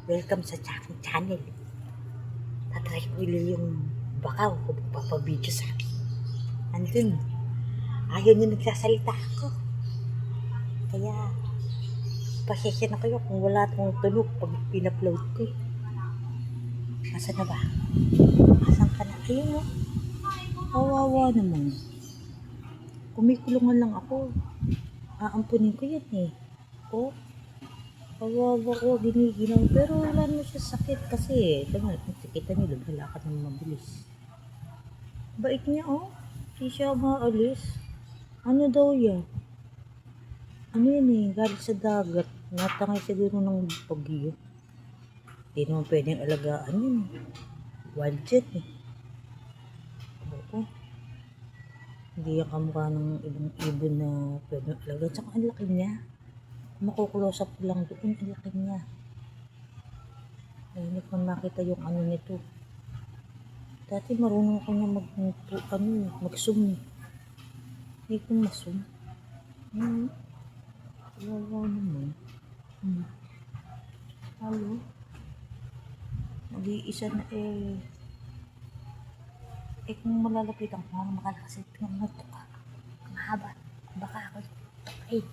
Welcome sa aking channel. Tatry ko ulit yung bakaw kung papabidyo sa akin. Andun. Ayaw niya nagsasalita ako. Kaya, pasensya na kayo kung wala akong tunog pag pinupload ko. Nasaan na ba? Asan ka na? Ayun o. Kawawa naman. Kumikulungan lang ako. Aampunin ko yan eh. Oh. Kawawa ko, giniginaw. Pero wala na siya sakit kasi. Kita niyo, naglalakad ng mabilis. Bait niya, oh. Hindi siya maalis. Ano daw yan? Ano yan eh, galing sa dagat. Natangay siguro ng bagyo. Hindi naman pwedeng alagaan yun. Wild jet eh. Oo. Hindi yan kamukha ng ibang ibon na pwedeng alagaan. Tsaka ang laki niya. Makukulose up lang doon, ang laki niya. Ay, hindi ko makita yung ano nito. Dati marunong ko niya mag-zoom. Hindi ko ma-zoom. Wala naman. Halo? Mag-iisa na eh. Eh kung malalapitan ko, makalakas ito ng ito ka. Ang haba. Baka ako ay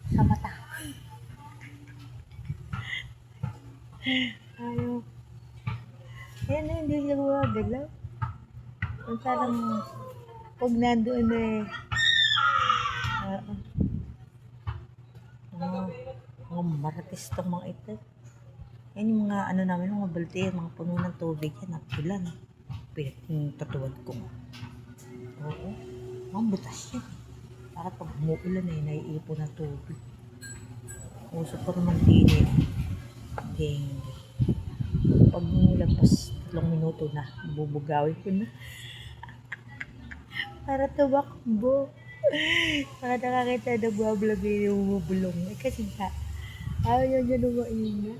sa mata. Ayaw. Ayan na, hindi siya gumagalaw. Ang parang pag nandoon eh. Mga maratis tong mga ito. Yan yung mga ano namin, mga balde, mga puno ng tubig yan, ulan. Pinatatuwad ko. Oo. Mga butas yan. Para pag umuulan eh, naiipon na tubig. Uso pa naman din eh. Hindi. Pag lagpas 3 minuto na, bubugawin ko na. Para tumakbo. Para nakakita na buwablog yung bubulong. Eh kasi nga, ayaw niya na maingay.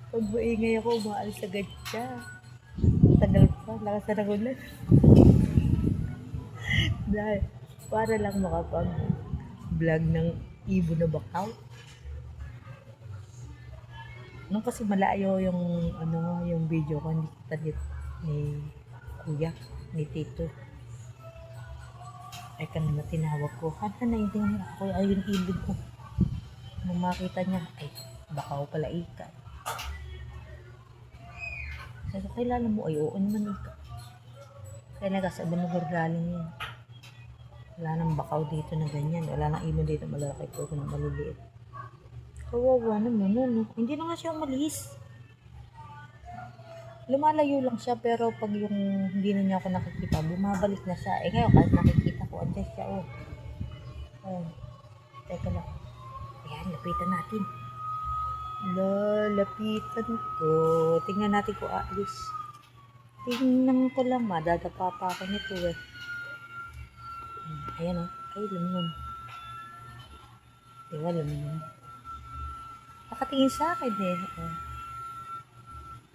Pag maingay ako, umaalis agad siya. Tagal pa, lakas na nagulan. Dahil, para lang makapag-vlog ng ibon na bakaw. Nung kasi malayo yung yung video ko, hindi kita ni kuya, ni tito. Ay kanina tinawag ko, naiintindihan niya ako, ay yung ibon ko. Nung makita niya, ay bakaw pala ika. Sabi ko, kailan mo, ay oo naman ika. Kaya nasa ibang lugar galing yan. Wala nang bakaw dito na ganyan, wala nang ibon dito malalaki po na maliliit. Kawawa naman, ano? Hindi na nga siya umalis. Lumalayo lang siya, pero pag yung hindi na niya ako nakikita, bumabalik na siya. Eh ngayon, kahit nakikita ko, andyan siya, oh. Ayan. Teka lang. Ayan, lapitan natin. Lapitan ko. Tingnan natin kung aalis. Tingnan ko lang, madadapa pa ako nito, eh. Ayan, oh. Ay, lumungon. Diba, lumungon. Nakatingin sa akin eh.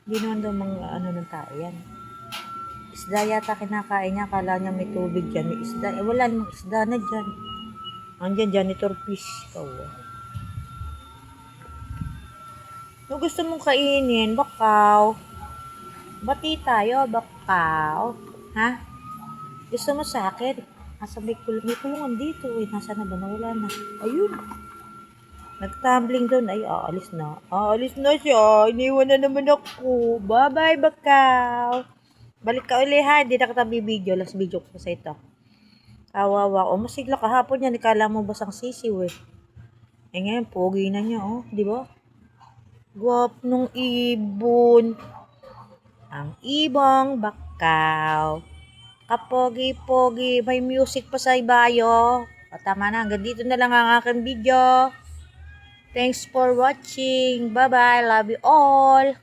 Hindi naman daw mga ano ng tao yan. Isda yata kinakain niya. Akala niya may tubig dyan. May isda. Eh wala namang isda na dyan. Andyan janitor fish. No, gusto mong kainin? Bakaw. Bati tayo. Bakaw. Ha? Gusto mo sa akin? Nasa may kulungan dito. Eh, nasa na ba? Nawala na. Ayun. Nagtumbling doon. Ay, aalis na. Aalis na siya. Iniwan na naman ako. Bye-bye, bakaw. Balik ka ulit ha. Hindi na kita bibideo. Last video ko sa ito. Kawawa. O, masigla kahapon yan. Ikala mo basang sisiw eh. Eh ngayon, pogi na niya. Oh, di ba? Guwap nung ibon. Ang ibong bakaw. Kapogi-pogi. May music pa sa ibayo. O, tama na. Hanggang dito na lang ang aking video. Thanks for watching. Bye-bye. Love you all.